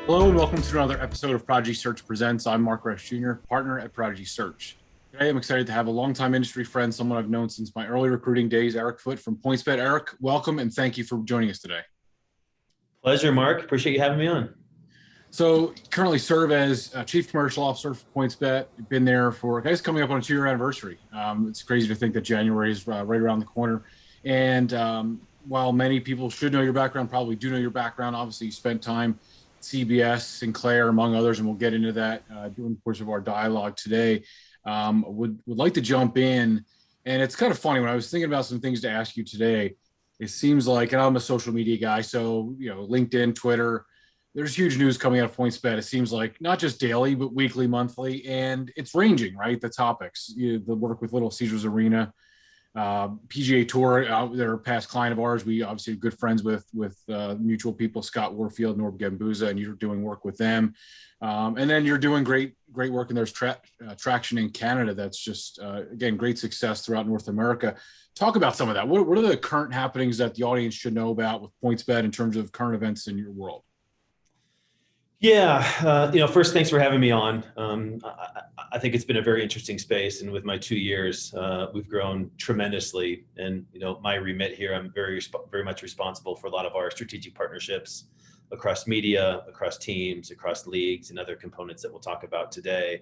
Hello and welcome to another episode of Prodigy Search Presents. I'm Mark Resch Jr., partner at Prodigy Search. Today I'm excited to have a longtime industry friend, someone I've known since my early recruiting days, Eric Foote from PointsBet. Eric, welcome and thank you for joining us today. Pleasure, Mark. Appreciate you having me on. So currently serve as Chief Commercial Officer for PointsBet. Been there for, guys, coming up on a 2-year anniversary. It's crazy to think that January is right around the corner. And while many people should know your background, probably do know your background, obviously you spent time CBS, Sinclair, among others, and we'll get into that during the course of our dialogue today. Would like to jump in, and it's kind of funny when I was thinking about some things to ask you today. It seems like, and I'm a social media guy, so LinkedIn, Twitter, there's huge news coming out of PointsBet. It seems like not just daily, but weekly, monthly, and it's ranging, right? The topics, the work with Little Caesars Arena, PGA Tour, they're a past client of ours. We obviously are good friends with mutual people, Scott Warfield, Norb Gambuza, and you're doing work with them. And then you're doing great work, and there's traction in Canada. That's just, again, great success throughout North America. Talk about some of that. What are the current happenings that the audience should know about with PointsBet in terms of current events in your world? Yeah, first, thanks for having me on. I think it's been a very interesting space, and with my 2 years, we've grown tremendously. And my remit here, I'm very much responsible for a lot of our strategic partnerships across media, across teams, across leagues, and other components that we'll talk about today.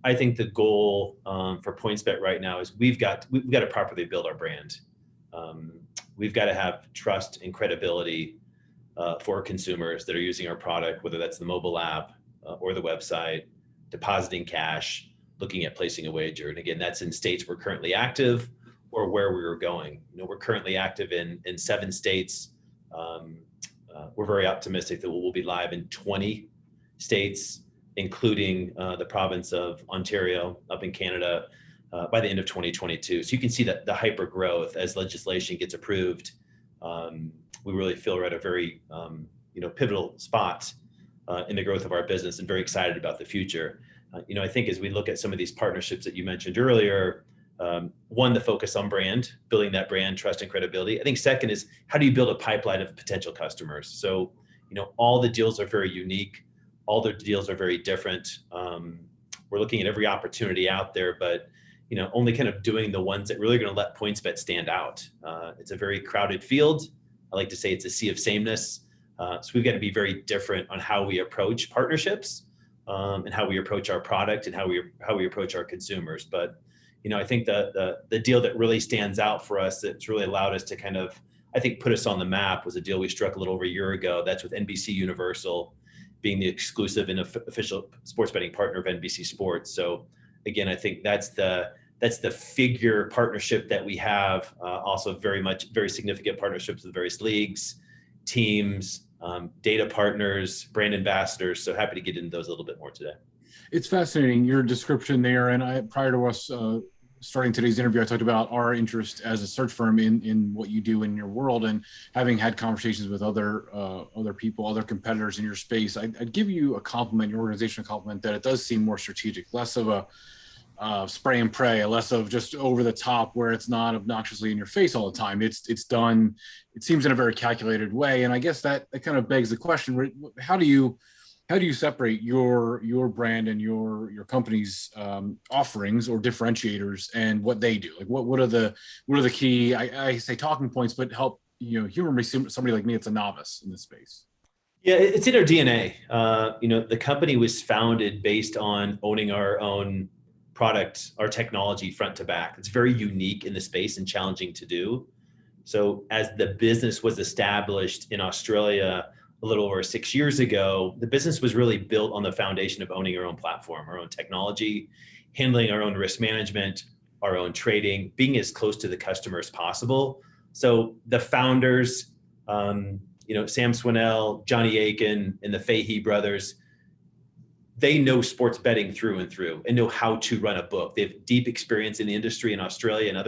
I think the goal for PointsBet right now is we've got to properly build our brand. We've got to have trust and credibility for consumers that are using our product, whether that's the mobile app or the website, depositing cash, looking at placing a wager. And again, that's in states we're currently active or where we were going. We're currently active in 7 states. We're very optimistic that we'll be live in 20 states, including the province of Ontario up in Canada by the end of 2022. So you can see that the hyper growth as legislation gets approved. We really feel we're at a very pivotal spot in the growth of our business, and very excited about the future. I think as we look at some of these partnerships that you mentioned earlier, one, the focus on brand, building that brand trust and credibility. I think second is, how do you build a pipeline of potential customers? So all the deals are very unique, all the deals are very different. We're looking at every opportunity out there, but only kind of doing the ones that really are going to let PointsBet stand out. It's a very crowded field. I like to say it's a sea of sameness. So we've got to be very different on how we approach partnerships and how we approach our product and how we approach our consumers. But I think the deal that really stands out for us, that's really allowed us to kind of, I think, put us on the map, was a deal we struck a little over a year ago. That's with NBC Universal being the exclusive and official sports betting partner of NBC Sports. So again, I think that's the figure partnership that we have. Also very significant partnerships with various leagues, teams, data partners, brand ambassadors. So happy to get into those a little bit more today. It's fascinating, your description there. And prior to us starting today's interview, I talked about our interest as a search firm in what you do in your world, and having had conversations with other people, other competitors in your space. I'd give you a compliment, your organization a compliment, that it does seem more strategic, less of a spray and pray, less of just over the top where it's not obnoxiously in your face all the time. It's done, it seems, in a very calculated way. And I guess that kind of begs the question, how do you separate your brand and your company's offerings or differentiators and what they do? Like what are the key, I say talking points, but help humor somebody like me that's a novice in this space? Yeah, it's in our DNA. The company was founded based on owning our own product, our technology front to back. It's very unique in the space and challenging to do. So as the business was established in Australia a little over 6 years ago, the business was really built on the foundation of owning our own platform, our own technology, handling our own risk management, our own trading, being as close to the customer as possible. So the founders, Sam Swinnell, Johnny Aiken, and the Fahey brothers, they know sports betting through and through and know how to run a book. They have deep experience in the industry in Australia and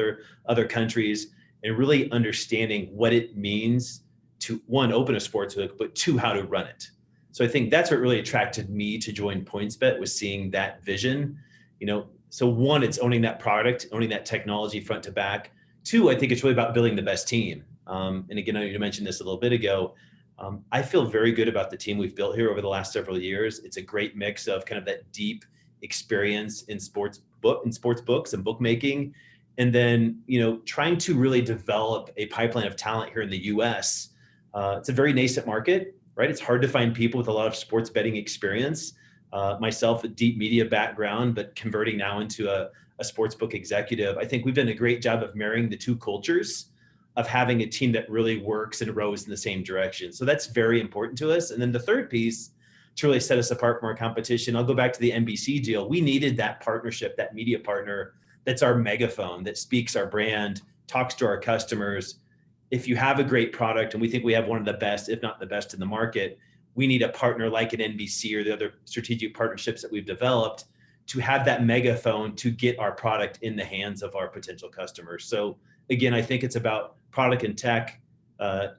other countries, and really understanding what it means to, one, open a sports book, but two, how to run it. So I think that's what really attracted me to join PointsBet, was seeing that vision. So one, it's owning that product, owning that technology front to back. Two, I think it's really about building the best team. And again, you mentioned this a little bit ago, I feel very good about the team we've built here over the last several years. It's a great mix of kind of that deep experience in sports books and bookmaking, and then trying to really develop a pipeline of talent here in the U.S. It's a very nascent market, right? It's hard to find people with a lot of sports betting experience. Myself, a deep media background, but converting now into a sports book executive. I think we've done a great job of marrying the two cultures, of having a team that really works and rows in the same direction. So that's very important to us. And then the third piece to really set us apart from our competition, I'll go back to the NBC deal. We needed that partnership, that media partner that's our megaphone, that speaks our brand, talks to our customers. If you have a great product, and we think we have one of the best, if not the best in the market, we need a partner like an NBC or the other strategic partnerships that we've developed to have that megaphone to get our product in the hands of our potential customers. So again, I think it's about product and tech.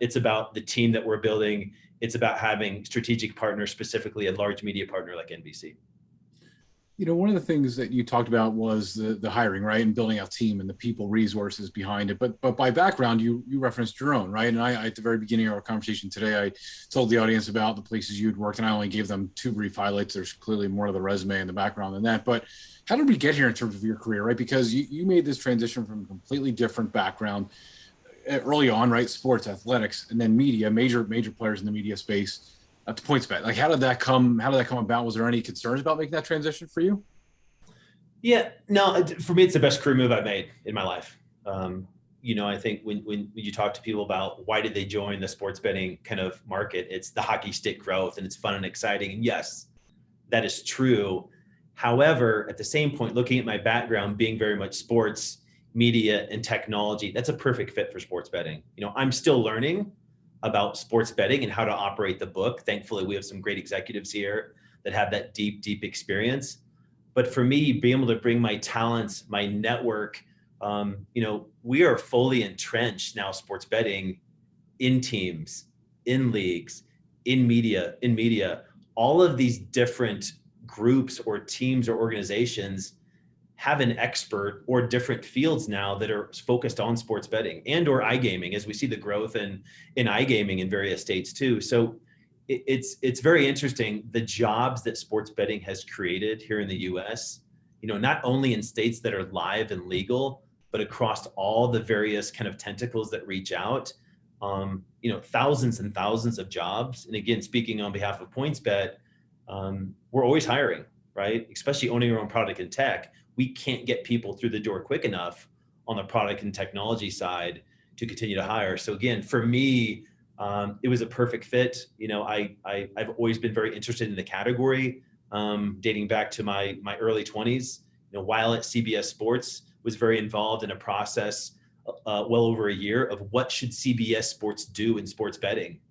It's about the team that we're building. It's about having strategic partners, specifically a large media partner like NBC. One of the things that you talked about was the hiring, right? And building out team and the people resources behind it. But by background, you referenced your own, right? And I, at the very beginning of our conversation today, I told the audience about the places you'd worked, and I only gave them 2 brief highlights. There's clearly more to the resume and the background than that. But how did we get here in terms of your career, right? Because you made this transition from a completely different background early on, right? Sports, athletics, and then media, major players in the media space. To PointsBet, like how did that come about? Was there any concerns about making that transition for you? Yeah, no, for me, it's the best career move I've made in my life. I think when you talk to people about why did they join the sports betting kind of market, it's the hockey stick growth and it's fun and exciting. And yes, that is true. However, at the same point, looking at my background, being very much sports, media, and technology, that's a perfect fit for sports betting. I'm still learning about sports betting and how to operate the book. Thankfully, we have some great executives here that have that deep experience. But for me, being able to bring my talents, my network, we are fully entrenched now, sports betting, in teams, in leagues, in media, all of these different groups or teams or organizations have an expert or different fields now that are focused on sports betting and or iGaming, as we see the growth in iGaming in various states too. So it's very interesting, the jobs that sports betting has created here in the US, not only in states that are live and legal, but across all the various kind of tentacles that reach out, thousands and thousands of jobs. And again, speaking on behalf of PointsBet, we're always hiring, right? Especially owning our own product and tech. We can't get people through the door quick enough on the product and technology side to continue to hire. So again, for me, it was a perfect fit. I've always been very interested in the category, dating back to my early 20s. While at CBS Sports, was very involved in a process well over a year of what should CBS Sports do in sports betting.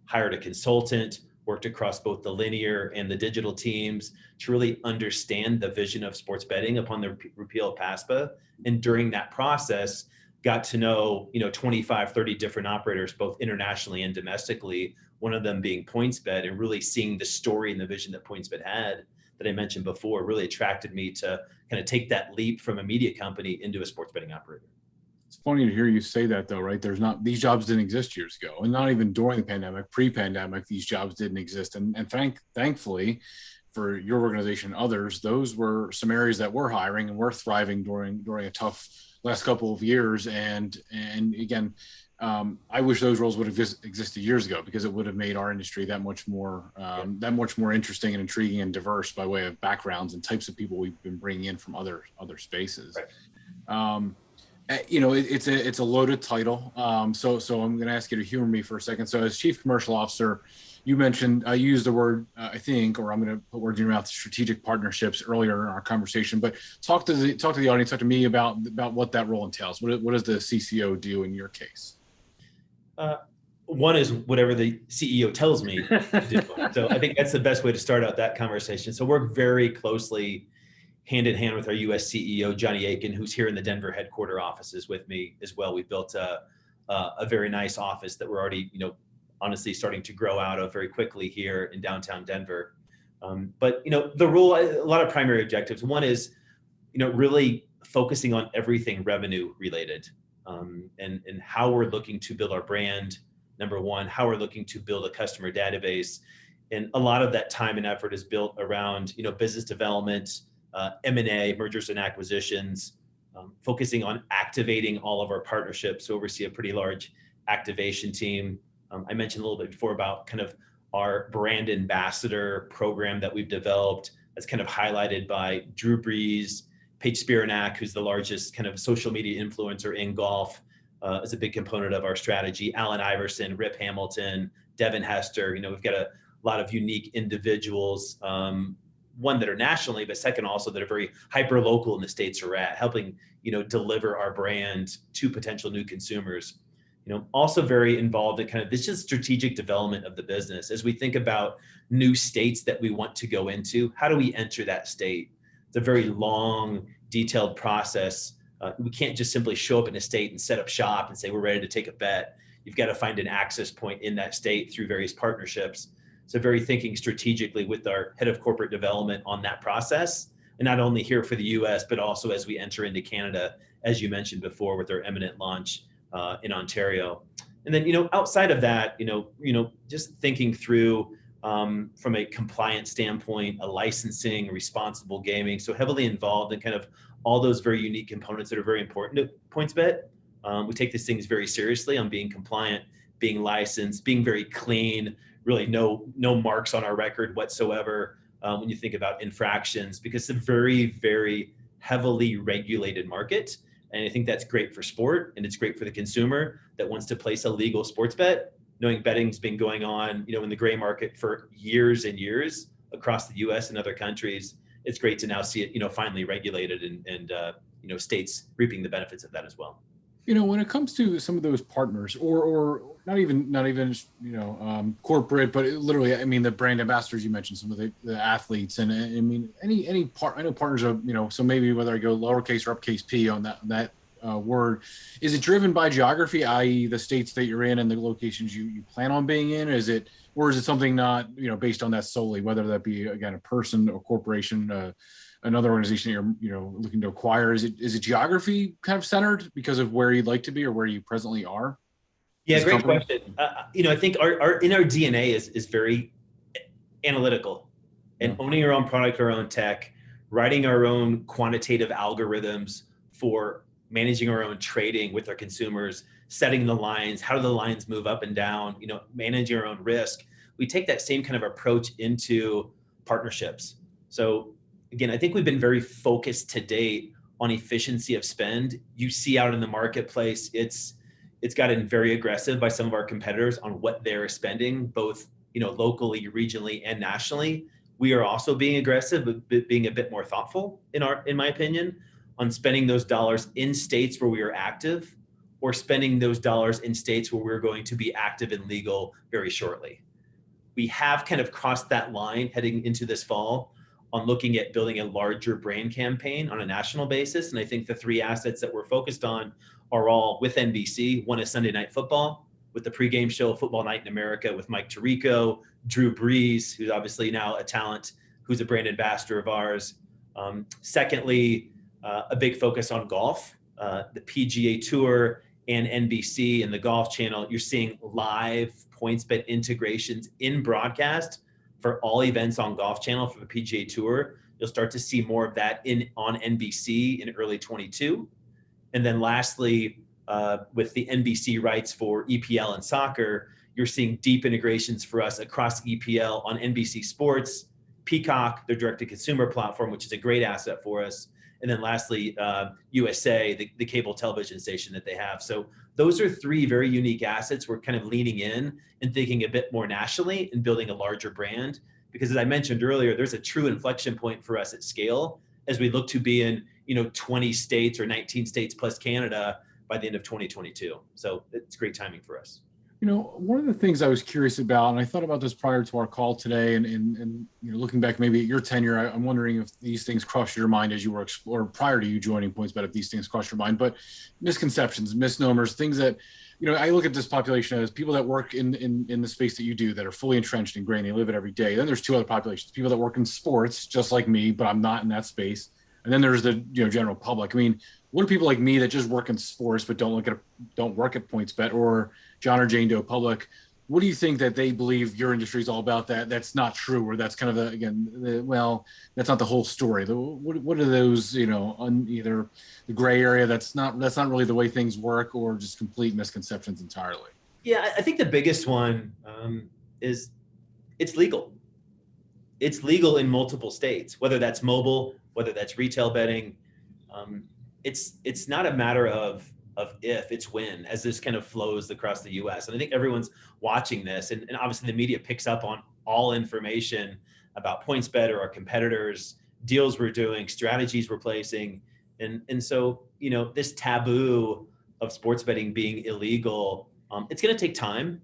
Hired a consultant, worked across both the linear and the digital teams to really understand the vision of sports betting upon the repeal of PASPA. And during that process, got to know, 25, 30 different operators, both internationally and domestically, one of them being PointsBet, and really seeing the story and the vision that PointsBet had that I mentioned before really attracted me to kind of take that leap from a media company into a sports betting operator. It's funny to hear you say that, though, right? These jobs didn't exist years ago, and not even during the pandemic. Pre-pandemic, these jobs didn't exist, and thankfully for your organization and others, those were some areas that were hiring and were thriving during a tough last couple of years. And again, I wish those roles would have existed years ago, because it would have made our industry that much more interesting and intriguing and diverse by way of backgrounds and types of people we've been bringing in from other spaces. Right. It's a loaded title. So I'm going to ask you to humor me for a second. So as Chief Commercial Officer, you mentioned, I used the word, I think, or I'm going to put words in your mouth, strategic partnerships earlier in our conversation, but talk to the audience, talk to me about what that role entails. What does the CCO do in your case? One is whatever the CEO tells me to do. So I think that's the best way to start out that conversation. So we're very closely hand in hand with our US CEO, Johnny Aiken, who's here in the Denver headquarter offices with me as well. We've built a very nice office that we're already, honestly starting to grow out of very quickly here in downtown Denver. But the role, a lot of primary objectives. One is, really focusing on everything revenue related, and how we're looking to build our brand, number one, how we're looking to build a customer database. And a lot of that time and effort is built around, business development, M&A, mergers and acquisitions, focusing on activating all of our partnerships. So oversee a pretty large activation team. I mentioned a little bit before about kind of our brand ambassador program that we've developed that's kind of highlighted by Drew Brees, Paige Spiranak, who's the largest kind of social media influencer in golf, is a big component of our strategy. Allen Iverson, Rip Hamilton, Devin Hester. We've got a lot of unique individuals, one that are nationally, but second also that are very hyper local in the states we're at, helping deliver our brand to potential new consumers. Also very involved in kind of this is strategic development of the business as we think about new states that we want to go into. How do we enter that state? It's a very long, detailed process. We can't just simply show up in a state and set up shop and say we're ready to take a bet. You've got to find an access point in that state through various partnerships. So very thinking strategically with our head of corporate development on that process, and not only here for the US, but also as we enter into Canada, as you mentioned before, with our imminent launch in Ontario. And then, outside of that, just thinking through from a compliance standpoint, a licensing, responsible gaming, so heavily involved in kind of all those very unique components that are very important to PointsBet. We take these things very seriously on being compliant, being licensed, being very clean, really no marks on our record whatsoever when you think about infractions, because it's a very, very heavily regulated market. And I think that's great for sport, and it's great for the consumer that wants to place a legal sports bet, knowing betting's been going on, in the gray market for years and years across the US and other countries. It's great to now see it, finally regulated and states reaping the benefits of that as well. When it comes to some of those partners or not even corporate, but literally, the brand ambassadors you mentioned, some of the athletes, and any part. I know partners are, so maybe whether I go lowercase or uppercase P on that word, is it driven by geography, i.e. the states that you're in and the locations you plan on being in? Or is it something not, based on that solely, whether that be, again, a person or corporation, another organization that you're looking to acquire? Is it geography kind of centered because of where you'd like to be or where you presently are? Yeah, great question. I think our in our DNA is very analytical, and owning our own product, our own tech, writing our own quantitative algorithms for managing our own trading with our consumers, setting the lines, how do the lines move up and down, managing our own risk. We take that same kind of approach into partnerships. So again, I think we've been very focused to date on efficiency of spend. You see out in the marketplace, it's gotten very aggressive by some of our competitors on what they're spending, both locally, regionally, and nationally. We are also being aggressive, but being a bit more thoughtful in my opinion, on spending those dollars in states where we are active, or spending those dollars in states where we're going to be active and legal very shortly. We have kind of crossed that line heading into this fall on looking at building a larger brand campaign on a national basis. And I think the three assets that we're focused on are all with NBC. One is Sunday Night Football, with the pregame show Football Night in America with Mike Tirico, Drew Brees, who's obviously now a talent, who's a brand ambassador of ours. Secondly, a big focus on golf, the PGA Tour and NBC and the Golf Channel. You're seeing live PointsBet integrations in broadcast for all events on Golf Channel for the PGA Tour. You'll start to see more of that on NBC in early 22. And then lastly, with the NBC rights for EPL and soccer, you're seeing deep integrations for us across EPL on NBC Sports, Peacock, their direct-to-consumer platform, which is a great asset for us. And then lastly, USA, the cable television station that they have. So those are three very unique assets. We're kind of leaning in and thinking a bit more nationally and building a larger brand. Because as I mentioned earlier, there's a true inflection point for us at scale as we look to be in 20 states or 19 states plus Canada by the end of 2022. So it's great timing for us. One of the things I was curious about, and I thought about this prior to our call today, and looking back maybe at your tenure, I'm wondering if these things crossed your mind as you were exploring prior to you joining PointsBet, if these things crossed your mind. But misconceptions, misnomers, things that, I look at this population as people that work in the space that you do, that are fully entrenched, ingrained, they live it every day. Then there's two other populations: people that work in sports, just like me, but I'm not in that space. and then there's the general public. I mean, what do people like me that just work in sports but don't work at PointsBet, or John or Jane Doe public? What do you think that they believe your industry is all about? That's not true, or that's kind of that's not the whole story. What are those, either the gray area that's not really the way things work, or just complete misconceptions entirely? Yeah, I think the biggest one is it's legal. It's legal in multiple states, whether that's mobile, whether that's retail betting. It's not a matter of if, it's when, as this kind of flows across the US. And I think everyone's watching this, and obviously the media picks up on all information about PointsBet or our competitors, deals we're doing, strategies we're placing. And so, this taboo of sports betting being illegal, it's going to take time.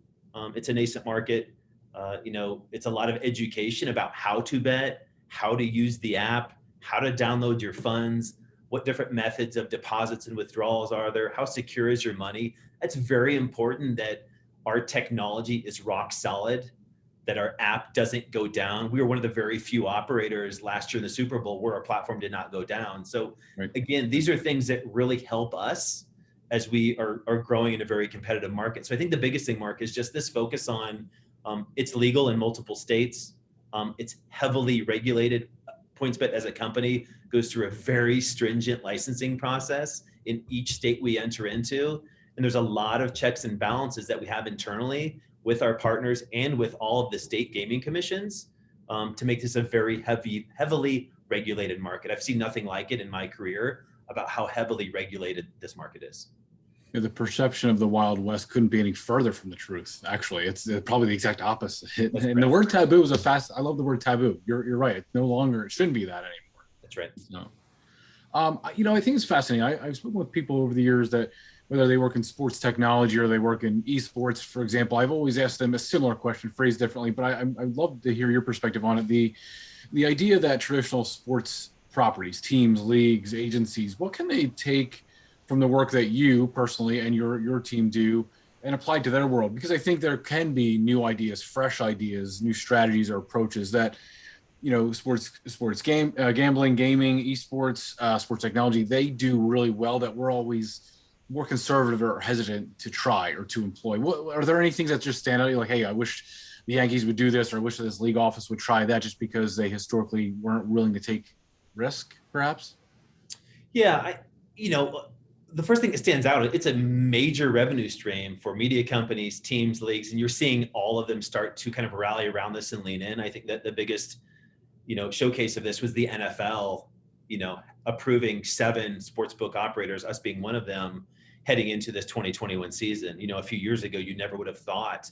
It's a nascent market. It's a lot of education about how to bet, how to use the app, how to download your funds, what different methods of deposits and withdrawals are there, how secure is your money. That's very important, that our technology is rock solid, that our app doesn't go down. We were one of the very few operators last year in the Super Bowl where our platform did not go down. So Again, these are things that really help us as we are growing in a very competitive market. So I think the biggest thing, Mark, is just this focus on it's legal in multiple states. It's heavily regulated. PointsBet as a company goes through a very stringent licensing process in each state we enter into. And there's a lot of checks and balances that we have internally with our partners and with all of the state gaming commissions to make this a very heavily regulated market. I've seen nothing like it in my career about how heavily regulated this market is. The perception of the Wild West couldn't be any further from the truth. Actually, it's probably the exact opposite. And the word taboo is I love the word taboo. You're right. It shouldn't be that anymore. That's right. No. I think it's fascinating. I've spoken with people over the years that, whether they work in sports technology or they work in esports, for example, I've always asked them a similar question, phrased differently, but I'd love to hear your perspective on it. The idea that traditional sports properties, teams, leagues, agencies, what can they take from the work that you personally and your team do and apply to their world? Because I think there can be new ideas, fresh ideas, new strategies or approaches that, sports gambling, gaming, esports, sports technology, they do really well that we're always more conservative or hesitant to try or to employ. Are there any things that just stand out? You're like, hey, I wish the Yankees would do this, or I wish this league office would try that, just because they historically weren't willing to take risk, perhaps? Yeah, the first thing that stands out, it's a major revenue stream for media companies, teams, leagues, and you're seeing all of them start to kind of rally around this and lean in. I think that the biggest, showcase of this was the NFL, approving 7 sportsbook operators, us being one of them, heading into this 2021 season. A few years ago, you never would have thought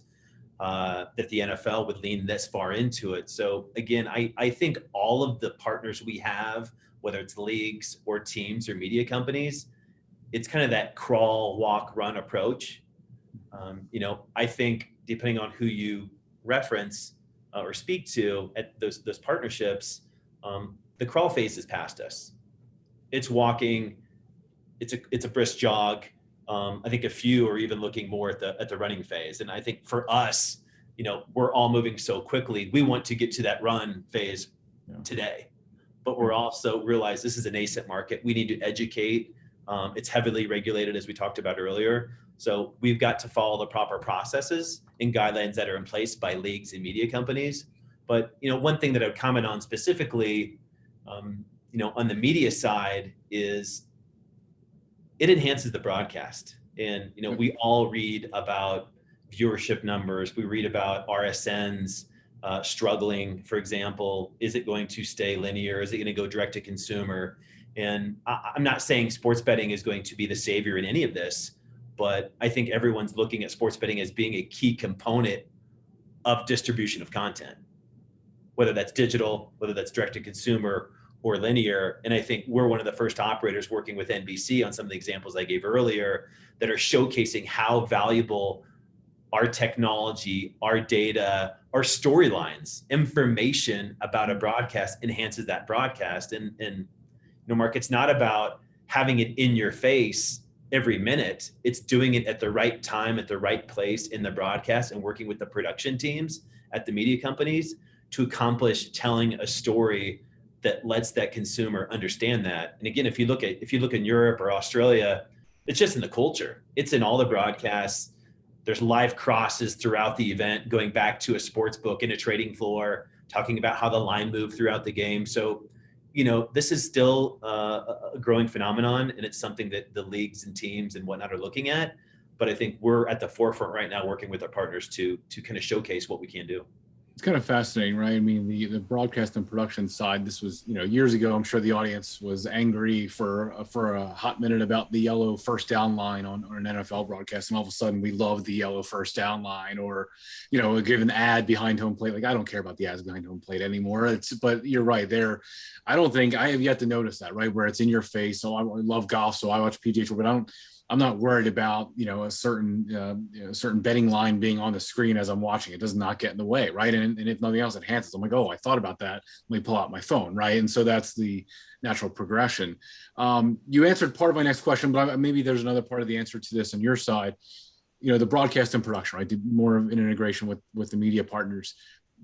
that the NFL would lean this far into it. So again, I think all of the partners we have, whether it's leagues or teams or media companies, it's kind of that crawl, walk, run approach. I think depending on who you reference or speak to at those partnerships, the crawl phase is past us. It's walking. It's a brisk jog. I think a few are even looking more at the running phase. And I think for us, we're all moving so quickly. We want to get to that run phase today, but we're also realize this is a nascent market. We need to educate. It's heavily regulated, as we talked about earlier. So we've got to follow the proper processes and guidelines that are in place by leagues and media companies. But, one thing that I would comment on specifically, on the media side is it enhances the broadcast. And, we all read about viewership numbers. We read about RSNs struggling, for example. Is it going to stay linear? Is it going to go direct to consumer? And I'm not saying sports betting is going to be the savior in any of this, but I think everyone's looking at sports betting as being a key component of distribution of content, whether that's digital, whether that's direct to consumer or linear. And I think we're one of the first operators working with NBC on some of the examples I gave earlier that are showcasing how valuable our technology, our data, our storylines, information about a broadcast enhances that broadcast. And Mark, it's not about having it in your face every minute. It's doing it at the right time, at the right place in the broadcast, and working with the production teams at the media companies to accomplish telling a story that lets that consumer understand that. And again, if you look in Europe or Australia, it's just in the culture. It's in all the broadcasts. There's live crosses throughout the event, going back to a sports book in a trading floor, talking about how the line moved throughout the game. So, this is still a growing phenomenon, and it's something that the leagues and teams and whatnot are looking at. But I think we're at the forefront right now, working with our partners to kind of showcase what we can do. It's kind of fascinating, right? I mean, the broadcast and production side, this was, years ago, I'm sure the audience was angry for a hot minute about the yellow first down line on an NFL broadcast. And all of a sudden we love the yellow first down line, or, a given ad behind home plate. Like, I don't care about the ads behind home plate anymore. But you're right there. I don't think I have yet to notice that, right? Where it's in your face. So I love golf. So I watch PGA Tour, but I'm not worried about, a certain betting line being on the screen as I'm watching. It does not get in the way, right? And if nothing else enhances, I'm like, oh, I thought about that. Let me pull out my phone, right? And so that's the natural progression. You answered part of my next question, but maybe there's another part of the answer to this on your side. The broadcast and production, right? Did more of an integration with the media partners.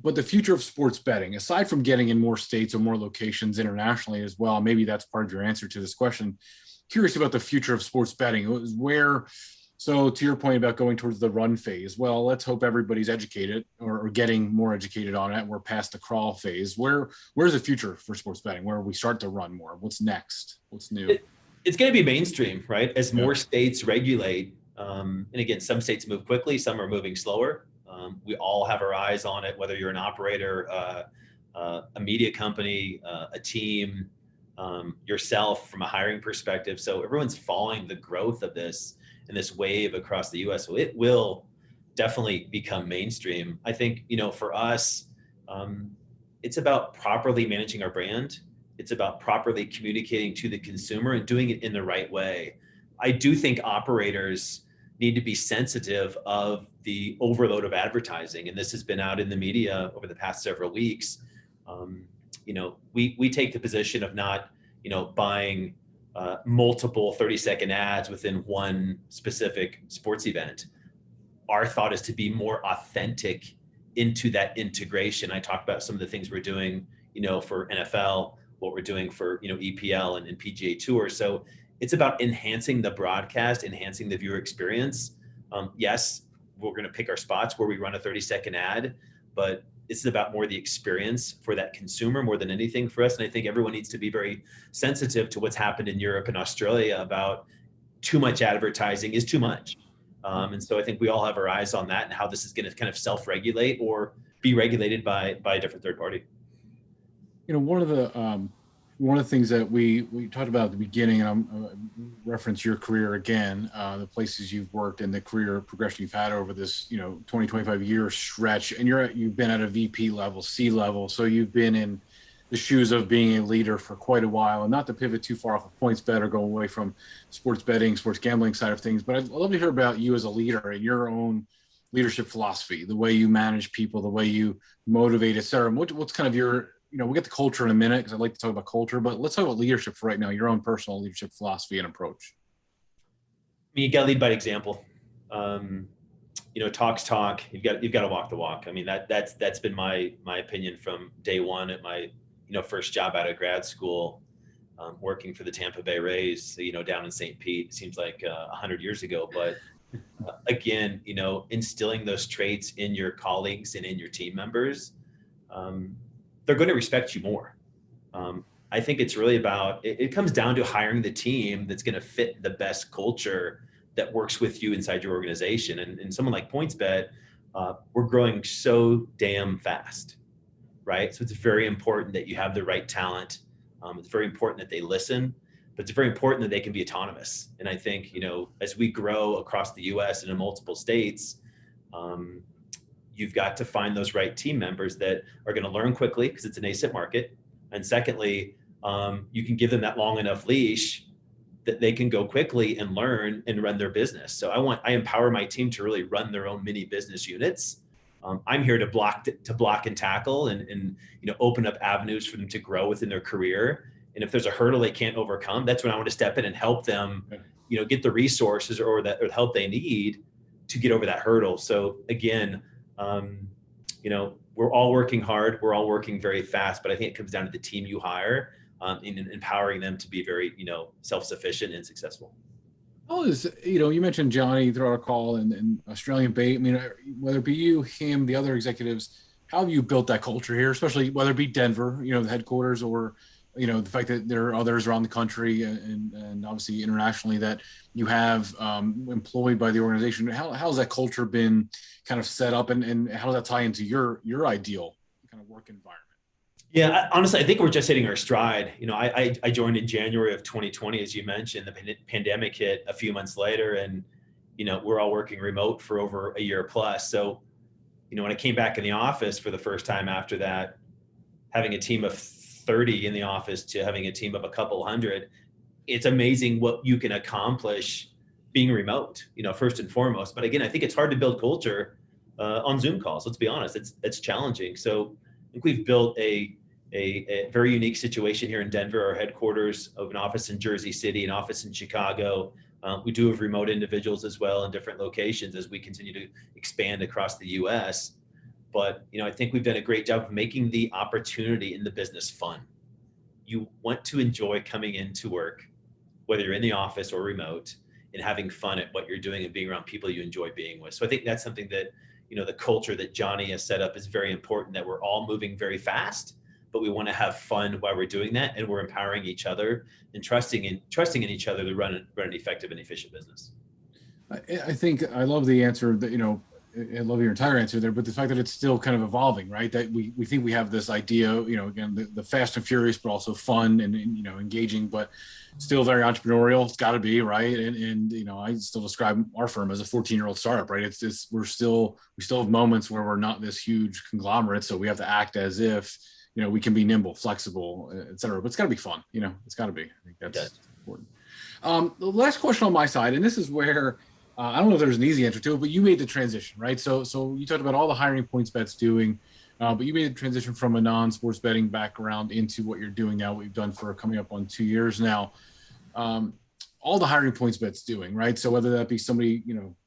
But the future of sports betting, aside from getting in more states or more locations internationally as well, maybe that's part of your answer to this question. Curious about the future of sports betting. So to your point about going towards the run phase, well, let's hope everybody's educated or getting more educated on it. We're past the crawl phase. Where's the future for sports betting? Where we start to run more? What's next? What's new? It's going to be mainstream, right? As more states regulate, and again, some states move quickly, some are moving slower. We all have our eyes on it, whether you're an operator, a media company, a team, yourself from a hiring perspective. So everyone's following the growth of this and this wave across the US. So it will definitely become mainstream. I think, for us, it's about properly managing our brand. It's about properly communicating to the consumer and doing it in the right way. I do think operators need to be sensitive of the overload of advertising. And this has been out in the media over the past several weeks. We take the position of not, buying multiple 30-second ads within one specific sports event. Our thought is to be more authentic into that integration. I talked about some of the things we're doing, for NFL, what we're doing for, EPL and PGA Tour. So it's about enhancing the broadcast, enhancing the viewer experience. Yes, we're going to pick our spots where we run a 30-second ad, but it's about more the experience for that consumer more than anything for us. And I think everyone needs to be very sensitive to what's happened in Europe and Australia about too much advertising is too much. And so I think we all have our eyes on that and how this is going to kind of self-regulate or be regulated by a different third party. One of the things that we talked about at the beginning, and I'm reference your career again, the places you've worked and the career progression you've had over this, 20, 25 year stretch, and you've been at a VP level, C level. So you've been in the shoes of being a leader for quite a while, and not to pivot too far off of PointsBet or go away from sports betting, sports gambling side of things. But I'd love to hear about you as a leader and your own leadership philosophy, the way you manage people, the way you motivate, et cetera. What's kind of your, we'll get to culture in a minute because I'd like to talk about culture, but let's talk about leadership for right now, your own personal leadership philosophy and approach. You got to lead by example. Talk's talk. You've got to walk the walk. I mean, that's been my opinion from day one at my, first job out of grad school, working for the Tampa Bay Rays, down in St. Pete. It seems like 100 years ago, but again, instilling those traits in your colleagues and in your team members, they're going to respect you more. I think it's really about, it comes down to hiring the team that's going to fit the best culture that works with you inside your organization. And someone like PointsBet, we're growing so damn fast, right? So it's very important that you have the right talent. It's very important that they listen, but it's very important that they can be autonomous. And I think, as we grow across the US and in multiple states, you've got to find those right team members that are going to learn quickly because it's a nascent market. And secondly, you can give them that long enough leash that they can go quickly and learn and run their business. So I empower my team to really run their own mini business units. I'm here to block and tackle and open up avenues for them to grow within their career. And if there's a hurdle they can't overcome, that's when I want to step in and help them, get the resources or the help they need to get over that hurdle. So again, we're all working hard. We're all working very fast, but I think it comes down to the team you hire, in empowering them to be very, self-sufficient and successful. How is, you mentioned Johnny throughout our call and Australian bait. I mean, whether it be you, him, the other executives, how have you built that culture here, especially whether it be Denver, the headquarters, or, the fact that there are others around the country and obviously internationally that you have employed by the organization. How's that culture been kind of set up, and how does that tie into your ideal kind of work environment? Yeah, honestly, I think we're just hitting our stride. I joined in January of 2020, as you mentioned. The pandemic hit a few months later, and we're all working remote for over a year plus. So, when I came back in the office for the first time after that, having a team of 30 in the office to having a team of a couple hundred, it's amazing what you can accomplish being remote. First and foremost. But again, I think it's hard to build culture on Zoom calls. Let's be honest, it's challenging. So I think we've built a very unique situation here in Denver, our headquarters of an office in Jersey City, an office in Chicago. We do have remote individuals as well in different locations as we continue to expand across the US. But, I think we've done a great job of making the opportunity in the business fun. You want to enjoy coming into work, whether you're in the office or remote, and having fun at what you're doing and being around people you enjoy being with. So I think that's something that, the culture that Johnny has set up is very important, that we're all moving very fast, but we want to have fun while we're doing that, and we're empowering each other and trusting in each other to run an effective and efficient business. I think I love the answer that, I love your entire answer there, but the fact that it's still kind of evolving, right? That we think we have this idea, again, the fast and furious, but also fun and engaging, but still very entrepreneurial. It's got to be, right. And I still describe our firm as a 14-year-old startup, right? It's this, we still have moments where we're not this huge conglomerate. So we have to act as if, we can be nimble, flexible, et cetera, but it's got to be fun. It's got to be. I think that's important. The last question on my side, and this is where, I don't know if there's an easy answer to it, but you made the transition, right? So you talked about all the hiring PointsBet's doing, but you made the transition from a non-sports betting background into what you're doing now, what you've done for coming up on 2 years now. All the hiring PointsBet's doing, right? So whether that be somebody,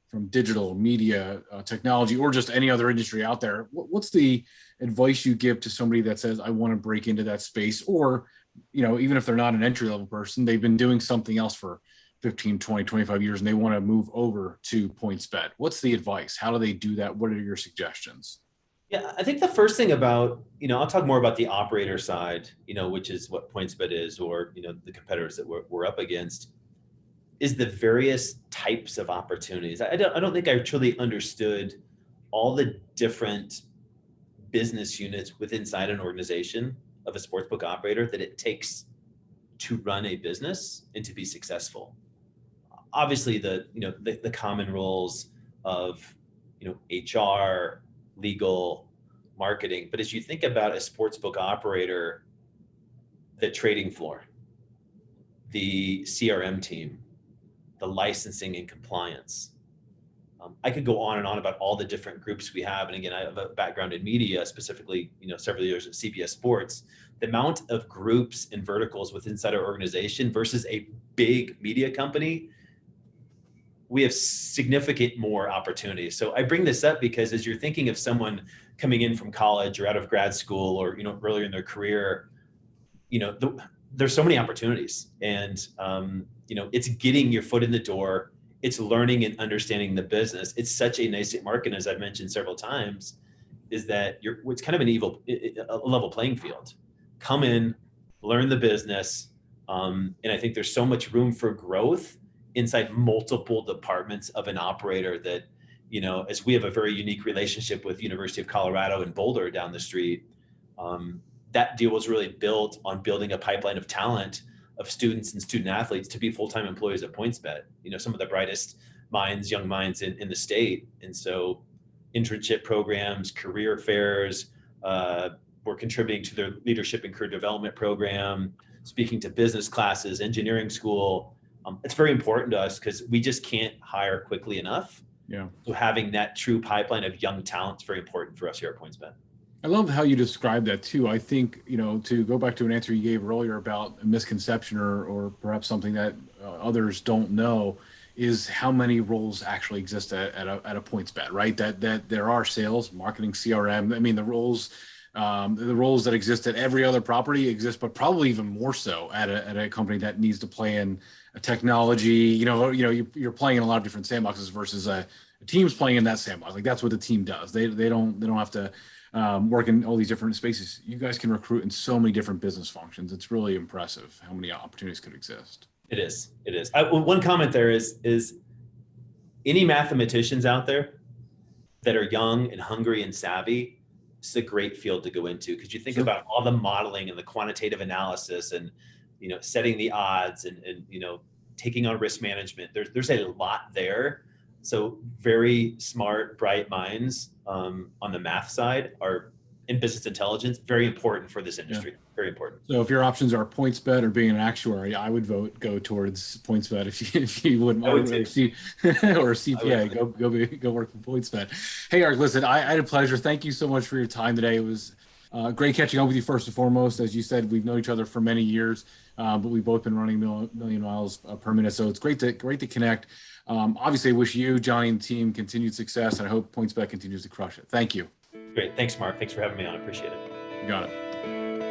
from digital media, technology, or just any other industry out there, what's the advice you give to somebody that says, I want to break into that space? Or, even if they're not an entry-level person, they've been doing something else for 15, 20, 25 years, and they want to move over to PointsBet. What's the advice? How do they do that? What are your suggestions? Yeah, I think the first thing about, I'll talk more about the operator side, which is what PointsBet is, or, the competitors that we're up against, is the various types of opportunities. I don't think I truly understood all the different business units within inside an organization of a sportsbook operator that it takes to run a business and to be successful. Obviously, the common roles of HR, legal, marketing, but as you think about a sportsbook operator, the trading floor, the CRM team, the licensing and compliance. I could go on and on about all the different groups we have. And again, I have a background in media, specifically, several years at CBS Sports. The amount of groups and verticals within inside our organization versus a big media company, we have significant more opportunities. So I bring this up because as you're thinking of someone coming in from college or out of grad school or, earlier in their career, there's so many opportunities, and, it's getting your foot in the door. It's learning and understanding the business. It's such a nascent market, as I've mentioned several times, is that it's kind of a level playing field. Come in, learn the business. And I think there's so much room for growth inside multiple departments of an operator that, as we have a very unique relationship with University of Colorado in Boulder down the street, that deal was really built on building a pipeline of talent of students and student athletes to be full-time employees at PointsBet, some of the brightest minds, young minds in the state. And so internship programs, career fairs, we're contributing to their leadership and career development program, speaking to business classes, engineering school. It's very important to us because we just can't hire quickly enough. Yeah. So having that true pipeline of young talent is very important for us here at PointsBet. I love how you describe that too. I think, to go back to an answer you gave earlier about a misconception or perhaps something that others don't know, is how many roles actually exist at a PointsBet, right? That there are sales, marketing, CRM. I mean, the roles that exist at every other property exist, but probably even more so at a company that needs to play in a technology. You're playing in a lot of different sandboxes versus a team's playing in that sandbox. Like that's what the team does. They don't have to work in all these different spaces. You guys can recruit in so many different business functions. It's really impressive how many opportunities could exist. It is. It is. One comment there is any mathematicians out there that are young and hungry and savvy, it's a great field to go into, because you think about all the modeling and the quantitative analysis and, setting the odds and taking on risk management. There's a lot there. So very smart, bright minds on the math side are in business intelligence, very important for this industry. Very important. So if your options are PointsBet or being an actuary, I would go towards PointsBet if you wouldn't mind, or CPA. Go work for PointsBet. Hey, Eric, listen, I had a pleasure. Thank you so much for your time today. It was great catching up with you first and foremost. As you said, we've known each other for many years, but we've both been running million miles per minute. So it's great to connect. Obviously, I wish you, Johnny, and the team continued success, and I hope PointsBet continues to crush it. Thank you. Great. Thanks, Mark. Thanks for having me on. I appreciate it. You got it.